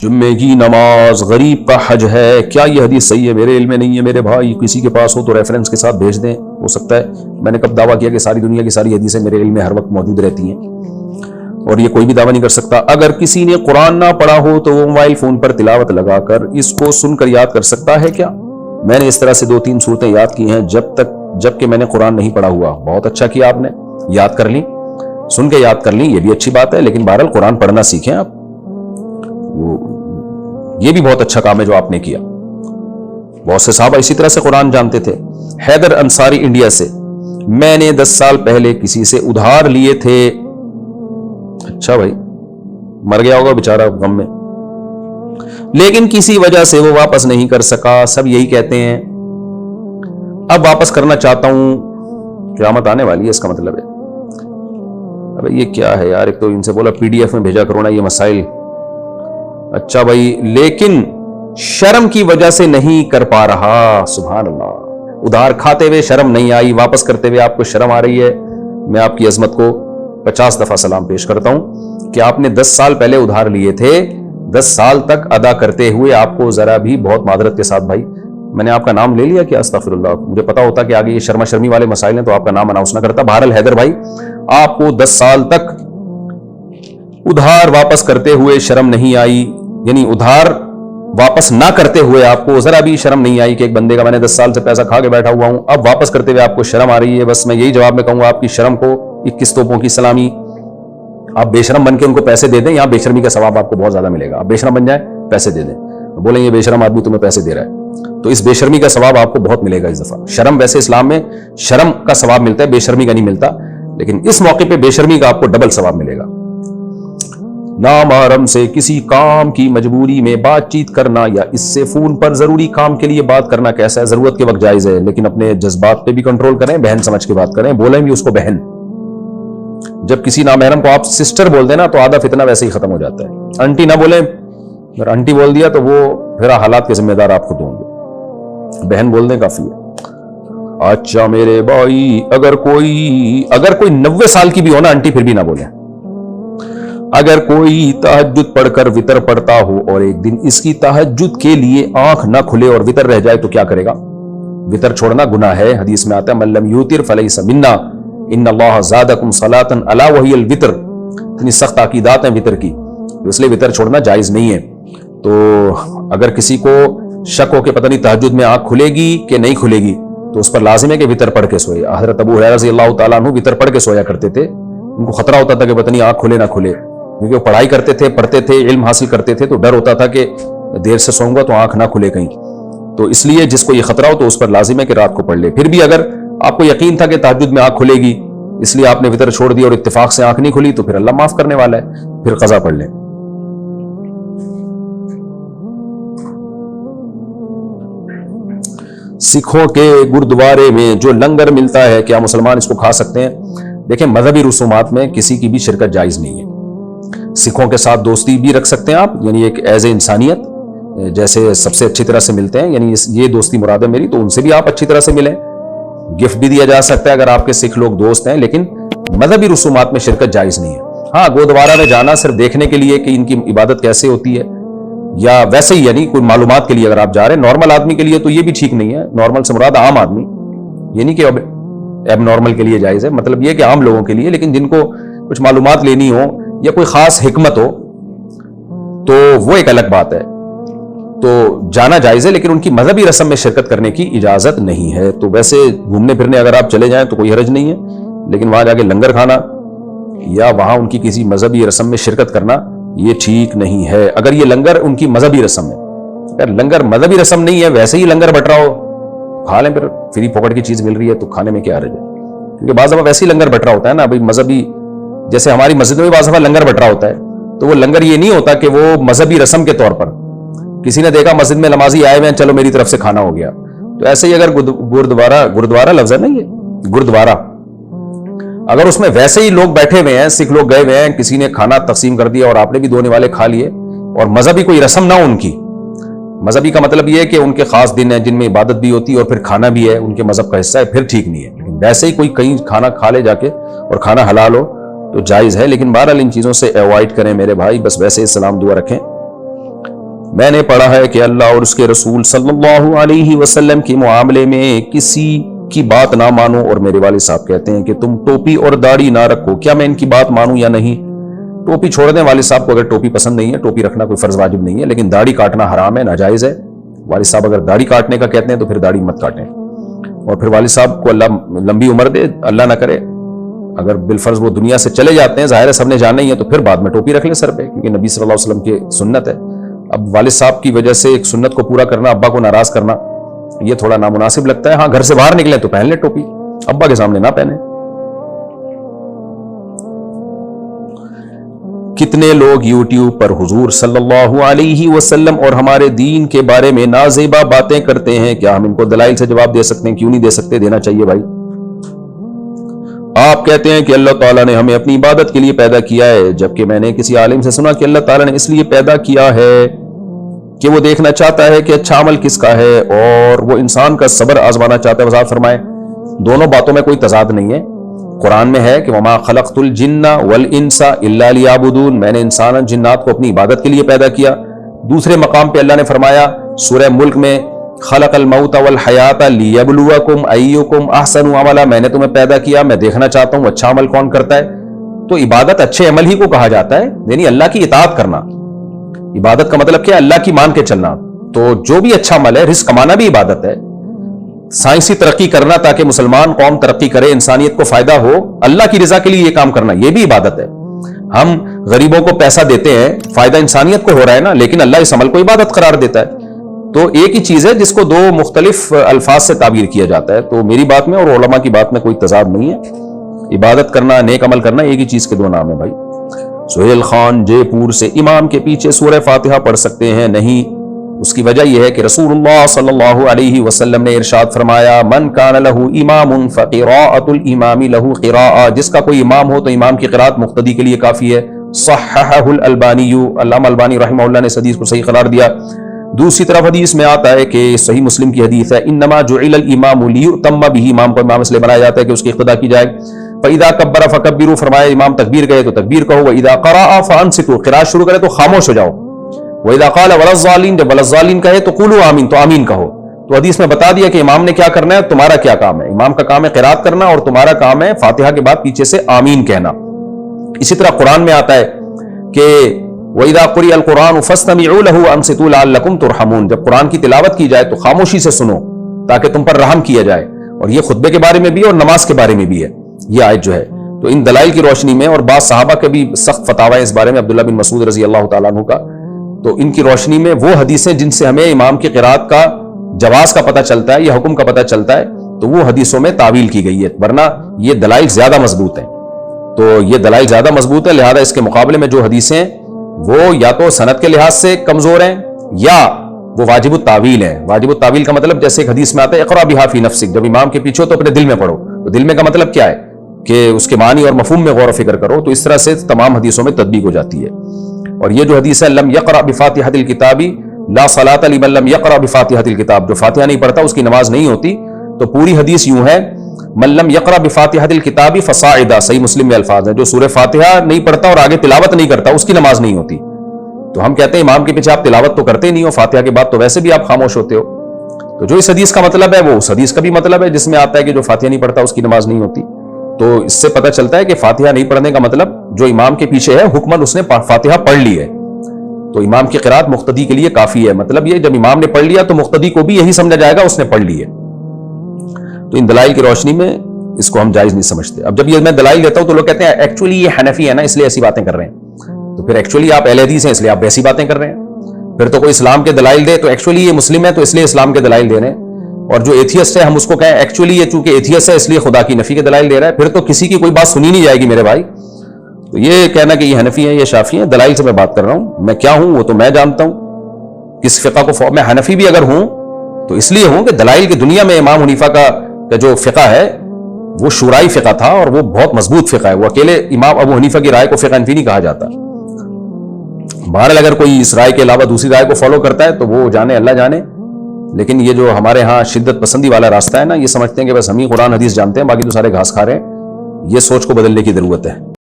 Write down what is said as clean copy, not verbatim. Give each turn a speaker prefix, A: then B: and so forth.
A: جمعے کی نماز غریب کا حج ہے، کیا یہ حدیث صحیح ہے؟ میرے علم میں نہیں ہے میرے بھائی، کسی کے پاس ہو تو ریفرنس کے ساتھ بھیج دیں، ہو سکتا ہے میں نے کب دعویٰ کیا کہ ساری دنیا کی ساری حدیثیں میرے علم میں ہر وقت موجود رہتی ہیں، اور یہ کوئی بھی دعویٰ نہیں کر سکتا۔ اگر کسی نے قرآن نہ پڑھا ہو تو وہ موبائل فون پر تلاوت لگا کر اس کو سن کر یاد کر سکتا ہے کیا؟ میں نے اس طرح سے 2-3 صورتیں یاد کی ہیں جبکہ میں نے قرآن نہیں پڑھا ہوا۔ بہت اچھا کیا آپ نے، یاد کر لیں، سن کے یاد کر لیں، یہ بھی اچھی بات ہے، لیکن بہرحال قرآن پڑھنا سیکھیں آپ، یہ بھی بہت اچھا کام ہے جو آپ نے کیا۔ بہت سے صحابہ اسی طرح سے قرآن جانتے تھے۔ حیدر انصاری انڈیا سے، میں نے 10 سال پہلے کسی سے ادھار لیے تھے۔ اچھا بھائی، مر گیا ہوگا بیچارہ غم میں، لیکن کسی وجہ سے وہ واپس نہیں کر سکا۔ سب یہی کہتے ہیں، اب واپس کرنا چاہتا ہوں، قیامت آنے والی ہے اس کا مطلب ہے۔ ابے یہ کیا ہے یار، ایک تو ان سے بولا PDF میں بھیجا کرو نا یہ مسائل۔ اچھا بھائی، لیکن شرم کی وجہ سے نہیں کر پا رہا۔ سبحان اللہ، ادھار کھاتے ہوئے شرم نہیں آئی، واپس کرتے ہوئے آپ کو شرم آ رہی ہے۔ میں آپ کی عظمت کو 50 دفعہ سلام پیش کرتا ہوں کہ آپ نے 10 سال پہلے ادھار لیے تھے، 10 سال تک ادا کرتے ہوئے آپ کو ذرا بھی، بہت معذرت کے ساتھ بھائی میں نے آپ کا نام لے لیا کیا، استغفر اللہ، مجھے پتا ہوتا کہ آگے یہ شرما شرمی والے مسائل ہیں تو آپ کا نام اناؤنس نہ کرتا۔ بہرحال حیدر بھائی، آپ کو 10 سال تک ادھار واپس کرتے ہوئے شرم نہیں آئی، یعنی ادھار واپس نہ کرتے ہوئے آپ کو ذرا بھی شرم نہیں آئی کہ ایک بندے کا میں نے 10 سال سے پیسہ کھا کے بیٹھا ہوا ہوں، اب واپس کرتے ہوئے آپ کو شرم آ رہی ہے۔ بس میں یہی جواب میں کہوں گا آپ کی شرم کو 21 توپوں کی سلامی، آپ بے شرم بن کے ان کو پیسے دے دیں، یہاں بے شرمی کا ثواب آپ کو بہت زیادہ ملے گا۔ آپ بے شرم بن جائیں، پیسے دے دیں، بولیں یہ بے شرم آدمی تمہیں پیسے دے رہا ہے، تو اس بے شرمی کا ثواب آپ کو بہت ملے گا اس دفعہ۔ شرم ویسے اسلام میں شرم کا ثواب ملتا ہے، بے شرمی کا نہیں ملتا، لیکن اس موقع پہ بے شرمی کا آپ کو ڈبل ثواب ملے گا۔ نامحرم سے کسی کام کی مجبوری میں بات چیت کرنا یا اس سے فون پر ضروری کام کے لیے بات کرنا کیسا ہے؟ ضرورت کے وقت جائز ہے، لیکن اپنے جذبات پہ بھی کنٹرول کریں، بہن سمجھ کے بات کریں، بولیں بھی اس کو بہن۔ جب کسی نامحرم کو آپ سسٹر بول دینا تو آدھا فتنہ ویسے ہی ختم ہو جاتا ہے۔ انٹی نہ بولیں، اگر انٹی بول دیا تو وہ پھر حالات کے ذمہ دار آپ خود ہوں گے، بہن بول دیں کافی ہے۔ اچھا میرے بھائی، اگر کوئی 90 سال کی بھی ہو نا انٹی، پھر بھی نہ بولیں۔ اگر کوئی تہجد پڑھ کر وتر پڑھتا ہو اور ایک دن اس کی تہجد کے لیے آنکھ نہ کھلے اور وتر رہ جائے تو کیا کرے گا؟ وتر چھوڑنا گناہ ہے، حدیث میں آتا ہے من لم یوتر فلیس منا، ان اللہ زادکم صلاۃ الا وہی الوتر۔ اتنی سخت تاکیدات ہیں وتر کی، اس لیے وتر چھوڑنا جائز نہیں ہے۔ تو اگر کسی کو شک ہو کہ پتہ نہیں تہجد میں آنکھ کھلے گی کہ نہیں کھلے گی تو اس پر لازم ہے کہ وتر پڑھ کے سوئے۔ حضرت ابو ہریرہ رضی اللہ تعالیٰ عنہ وتر پڑھ کے سویا کرتے تھے، ان کو خطرہ ہوتا تھا کہ پتہ نہیں آنکھ کھلے نہ کھلے، کیونکہ وہ پڑھائی کرتے تھے، پڑھتے تھے، علم حاصل کرتے تھے، تو ڈر ہوتا تھا کہ دیر سے سوؤں گا تو آنکھ نہ کھلے کہیں، تو اس لیے جس کو یہ خطرہ ہو تو اس پر لازم ہے کہ رات کو پڑھ لے۔ پھر بھی اگر آپ کو یقین تھا کہ تہجد میں آنکھ کھلے گی، اس لیے آپ نے وتر چھوڑ دیا اور اتفاق سے آنکھ نہیں کھلی، تو پھر اللہ معاف کرنے والا ہے، پھر قضا پڑھ لیں۔ سکھوں کے گردوارے میں جو لنگر ملتا ہے کیا مسلمان اس کو کھا سکتے ہیں؟ دیکھیں، مذہبی رسومات میں کسی کی بھی شرکت جائز نہیں ہے۔ سکھوں کے ساتھ دوستی بھی رکھ سکتے ہیں آپ، یعنی ایک ایز اے انسانیت، جیسے سب سے اچھی طرح سے ملتے ہیں، یعنی یہ دوستی مراد ہے میری، تو ان سے بھی آپ اچھی طرح سے ملیں، گفٹ بھی دیا جا سکتا ہے اگر آپ کے سکھ لوگ دوست ہیں، لیکن مذہبی رسومات میں شرکت جائز نہیں ہے۔ ہاں، گردوارہ میں جانا صرف دیکھنے کے لیے کہ ان کی عبادت کیسے ہوتی ہے، یا ویسے ہی یعنی کوئی معلومات کے لیے اگر آپ جا رہے ہیں، نارمل آدمی کے لیے تو یہ بھی ٹھیک نہیں ہے۔ نارمل سے مراد عام آدمی، یہ نہیں کہ ایب نارمل کے لیے جائز ہے، مطلب یہ کہ عام لوگوں کے لیے، لیکن جن کو کچھ معلومات لینی ہو یا کوئی خاص حکمت ہو تو وہ ایک الگ بات ہے، تو جانا جائز ہے، لیکن ان کی مذہبی رسم میں شرکت کرنے کی اجازت نہیں ہے۔ تو ویسے گھومنے پھرنے اگر آپ چلے جائیں تو کوئی حرج نہیں ہے، لیکن وہاں جا کے لنگر کھانا یا وہاں ان کی کسی مذہبی رسم میں شرکت کرنا یہ ٹھیک نہیں ہے۔ اگر یہ لنگر ان کی مذہبی رسم ہے، اگر لنگر مذہبی رسم نہیں ہے، ویسے ہی لنگر بٹ رہا ہو، کھا لیں، پھر فری پکڑ کی چیز مل رہی ہے تو کھانے میں کیا حرج ہے؟ کیونکہ بعض دفعہ ویسے ہی لنگر بٹ رہا ہوتا ہے نا بھائی، مذہبی، جیسے ہماری مسجد میں بعض دفعہ لنگر بٹ رہا ہوتا ہے، تو وہ لنگر یہ نہیں ہوتا کہ وہ مذہبی رسم کے طور پر کسی نے دیکھا مسجد میں نمازی آئے ہوئے ہیں، چلو میری طرف سے کھانا ہو گیا، تو ایسے ہی اگر گردوارہ لفظ ہے نا یہ گردوارہ، اگر اس میں ویسے ہی لوگ بیٹھے ہوئے ہیں، سکھ لوگ گئے ہوئے ہیں، کسی نے کھانا تقسیم کر دیا اور آپ نے بھی دونے والے کھا لیے، اور مذہبی کوئی رسم نہ ان کی، مذہبی کا مطلب یہ ہے کہ ان کے خاص دن ہیں جن میں عبادت بھی ہوتی ہے اور پھر کھانا بھی ہے، ان کے مذہب کا حصہ ہے، پھر ٹھیک نہیں ہے۔ لیکن ویسے ہی کوئی کہیں کھانا کھا لے جا کے اور کھانا حلال ہو تو جائز ہے، لیکن بہرحال ان چیزوں سے اوائڈ کریں میرے بھائی، بس ویسے ہی سلام دعا رکھیں۔ میں نے پڑھا ہے کہ اللہ اور اس کے رسول صلی اللہ علیہ وسلم کے معاملے میں کسی کی بات نہ مانو، اور میرے والد صاحب کہتے ہیں کہ تم ٹوپی اور داڑھی نہ رکھو، کیا میں ان کی بات مانوں یا نہیں؟ ٹوپی چھوڑ دیں، والد صاحب کو اگر ٹوپی پسند نہیں ہے، ٹوپی رکھنا کوئی فرض واجب نہیں ہے، لیکن داڑھی کاٹنا حرام ہے، ناجائز ہے۔ والد صاحب اگر داڑھی کاٹنے کا کہتے ہیں تو پھر داڑھی مت کاٹیں، اور پھر والد صاحب کو اللہ لمبی عمر دے، اللہ نہ کرے اگر بالفرض وہ دنیا سے چلے جاتے ہیں، ظاہر ہے سب نے جانا ہی ہے، تو پھر بعد میں ٹوپی رکھ لیں سر پہ، کیونکہ نبی صلی اللہ علیہ وسلم کی سنت ہے۔ اب والد صاحب کی وجہ سے ایک سنت کو پورا کرنا، ابا کو ناراض کرنا، یہ تھوڑا نامناسب لگتا ہے۔ ہاں گھر سے باہر نکلیں تو پہن لیں ٹوپی، ابا کے سامنے نہ پہنیں۔ کتنے لوگ یوٹیوب پر حضور صلی اللہ علیہ وسلم اور ہمارے دین کے بارے میں نازیبا باتیں کرتے ہیں، کیا ہم ان کو دلائل سے جواب دے سکتے ہیں؟ کیوں نہیں دے سکتے؟ دینا چاہیے بھائی۔ آپ کہتے ہیں کہ اللہ تعالیٰ نے ہمیں اپنی عبادت کے لیے پیدا کیا ہے، جبکہ میں نے کسی عالم سے سنا کہ اللہ تعالیٰ نے اس لیے پیدا کیا ہے کہ وہ دیکھنا چاہتا ہے کہ اچھا عمل کس کا ہے، اور وہ انسان کا صبر آزمانا چاہتا ہے۔ وضاحت فرمائیں۔ دونوں باتوں میں کوئی تضاد نہیں ہے۔ قرآن میں ہے کہ وما خلقت الجن والانس الا لیعبدون، میں نے انسان اور جنات کو اپنی عبادت کے لیے پیدا کیا۔ دوسرے مقام پہ اللہ نے فرمایا سورہ ملک میں خلق الموت والحیات لیبلوکم ایکم احسن عملا، میں نے تمہیں پیدا کیا، میں دیکھنا چاہتا ہوں اچھا عمل کون کرتا ہے۔ تو عبادت اچھے عمل ہی کو کہا جاتا ہے، یعنی اللہ کی اطاعت کرنا۔ عبادت کا مطلب کیا ہے؟ اللہ کی مان کے چلنا۔ تو جو بھی اچھا عمل ہے، رزق کمانا بھی عبادت ہے، سائنسی ترقی کرنا تاکہ مسلمان قوم ترقی کرے، انسانیت کو فائدہ ہو، اللہ کی رضا کے لیے یہ کام کرنا، یہ بھی عبادت ہے۔ ہم غریبوں کو پیسہ دیتے ہیں، فائدہ انسانیت کو ہو رہا ہے نا، لیکن اللہ اس عمل کو عبادت قرار دیتا ہے۔ تو ایک ہی چیز ہے جس کو دو مختلف الفاظ سے تعبیر کیا جاتا ہے۔ تو میری بات میں اور علماء کی بات میں کوئی تضاد نہیں ہے۔ عبادت کرنا، نیک عمل کرنا، ایک ہی چیز کے دو نام ہیں بھائی۔ سہیل خان جے پور سے، امام کے پیچھے سورہ فاتحہ پڑھ سکتے ہیں؟ نہیں۔ اس کی وجہ یہ ہے کہ رسول اللہ صلی اللہ علیہ وسلم نے ارشاد فرمایا من کان لہ امام فقراءۃ الامام لہ قراءۃ، جس کا کوئی امام ہو تو امام کی قراءت مقتدی کے لیے کافی ہے۔ صححہ الالبانی، علامہ البانی رحمہ اللہ نے اس حدیث کو صحیح قرار دیا۔ دوسری طرف حدیث میں آتا ہے کہ صحیح مسلم کی حدیث ہے انما جعل الامام لیؤتم بہ، امام کو امام اس لیے بنایا جاتا ہے کہ اس کی اقتداء کی جائے۔ فاذا کبر فکبروا، فرمایا امام تکبیر کہے تو تکبیر کہو، واذا قرأ فانصتوا، قراءت شروع کرے تو خاموش ہو جاؤ، وَإِذَا قَالَ وَلَا الضَّالِّينَ، جب وَلَا الضَّالِّينَ کہے تو قُولُوا آمین، تو آمین کہو۔ تو حدیث میں بتا دیا کہ امام نے کیا کرنا ہے، تمہارا کیا کام ہے۔ امام کا کام ہے قرات کرنا، اور تمہارا کام ہے فاتحہ کے بعد پیچھے سے آمین کہنا۔ اسی طرح قرآن میں آتا ہے کہ وَإِذَا قُرِئَ الْقُرْآنُ فَاسْتَمِعُوا لَهُ وَأَنصِتُوا لَعَلَّكُمْ تُرْحَمُونَ، جب قرآن کی تلاوت کی جائے تو خاموشی سے سنو تاکہ تم پر رحم کیا جائے۔ اور یہ خطبے کے بارے میں بھی اور نماز کے بارے میں بھی ہے یہ آیت جو ہے۔ تو ان دلائل کی روشنی میں، اور بعض صحابہ کے بھی سخت فتاوی اس بارے میں، عبداللہ بن مسعود رضی اللہ تعالیٰ عنہ کا، تو ان کی روشنی میں وہ حدیثیں جن سے ہمیں امام کی قرات کا جواز کا پتہ چلتا ہے یا حکم کا پتہ چلتا ہے، تو وہ حدیثوں میں تعویل کی گئی ہے، ورنہ یہ دلائل زیادہ مضبوط ہیں۔ تو یہ دلائل زیادہ مضبوط ہے، لہذا اس کے مقابلے میں جو حدیثیں ہیں وہ یا تو سند کے لحاظ سے کمزور ہیں یا وہ واجب التعویل ہیں۔ واجب التعویل کا مطلب جیسے ایک حدیث میں آتا ہے اقرا بہا فی نفسک، جب امام کے پیچھے ہو تو اپنے دل میں پڑھو۔ تو دل میں کا مطلب کیا ہے کہ اس کے معنی اور مفہوم میں غور و فکر کرو۔ تو اس طرح سے تمام حدیثوں میں تطبیق ہو جاتی ہے۔ اور یہ جو حدیث ہے لم یقرأ بفاتحۃ الکتاب لا صلاۃ لمن لم یقرأ بفاتحۃ الکتاب، جو فاتحہ نہیں پڑھتا اس کی نماز نہیں ہوتی، تو پوری حدیث یوں ہے من لم یقرأ بفاتحۃ الکتاب فصاعدا، صحیح مسلم میں الفاظ ہیں، جو سورہ فاتحہ نہیں پڑھتا اور آگے تلاوت نہیں کرتا اس کی نماز نہیں ہوتی۔ تو ہم کہتے ہیں امام کے پیچھے آپ تلاوت تو کرتے نہیں ہو، فاتحہ کے بعد تو ویسے بھی آپ خاموش ہوتے ہو۔ تو جو اس حدیث کا مطلب ہے وہ اس حدیث کا بھی مطلب ہے جس میں آتا ہے کہ جو فاتحہ نہیں پڑھتا اس کی نماز نہیں ہوتی۔ تو اس سے پتہ چلتا ہے کہ فاتحہ نہیں پڑھنے کا مطلب جو امام کے پیچھے ہے حکمن اس نے فاتحہ پڑھ لی ہے، تو امام کی قرات مقتدی کے لیے کافی ہے۔ مطلب یہ جب امام نے پڑھ لیا تو مقتدی کو بھی یہی سمجھا جائے گا اس نے پڑھ لی ہے۔ تو ان دلائل کی روشنی میں اس کو ہم جائز نہیں سمجھتے۔ اب جب یہ میں دلائل دیتا ہوں تو لوگ کہتے ہیں ایکچولی یہ حنفی ہے نا اس لیے ایسی باتیں کر رہے ہیں، تو پھر ایکچولی آپ اہل حدیث ہیں اس لیے آپ ویسی باتیں کر رہے ہیں۔ پھر تو کوئی اسلام کے دلائل دے تو ایکچولی یہ مسلم ہے تو اس لیے اسلام کے دلائل دے رہے ہیں، اور جو ایتھیسٹ ہے ہم اس کو کہیں ایکچولی یہ چونکہ ایتھیسٹ ہے اس لیے خدا کی نفی کے دلائل دے رہا ہے، پھر تو کسی کی کوئی بات سنی نہیں جائے گی میرے بھائی۔ تو یہ کہنا کہ یہ حنفی ہیں یہ شافعی ہیں، دلائل سے میں بات کر رہا ہوں، میں کیا ہوں وہ تو میں جانتا ہوں، کس فقہ کو میں حنفی بھی اگر ہوں تو اس لیے ہوں کہ دلائل کی دنیا میں امام حنیفہ کا جو فقہ ہے وہ شورائی فقہ تھا اور وہ بہت مضبوط فقہ ہے، وہ اکیلے امام ابو حنیفہ کی رائے کو فقہ حنفی نہیں کہا جاتا۔ بہرحال اگر کوئی اس رائے کے علاوہ دوسری رائے کو فالو کرتا ہے تو وہ جانے اللہ جانے، لیکن یہ جو ہمارے ہاں شدت پسندی والا راستہ ہے نا، یہ سمجھتے ہیں کہ بس ہم ہی قرآن حدیث جانتے ہیں باقی تو سارے گھاس کھا رہے ہیں، یہ سوچ کو بدلنے کی ضرورت ہے۔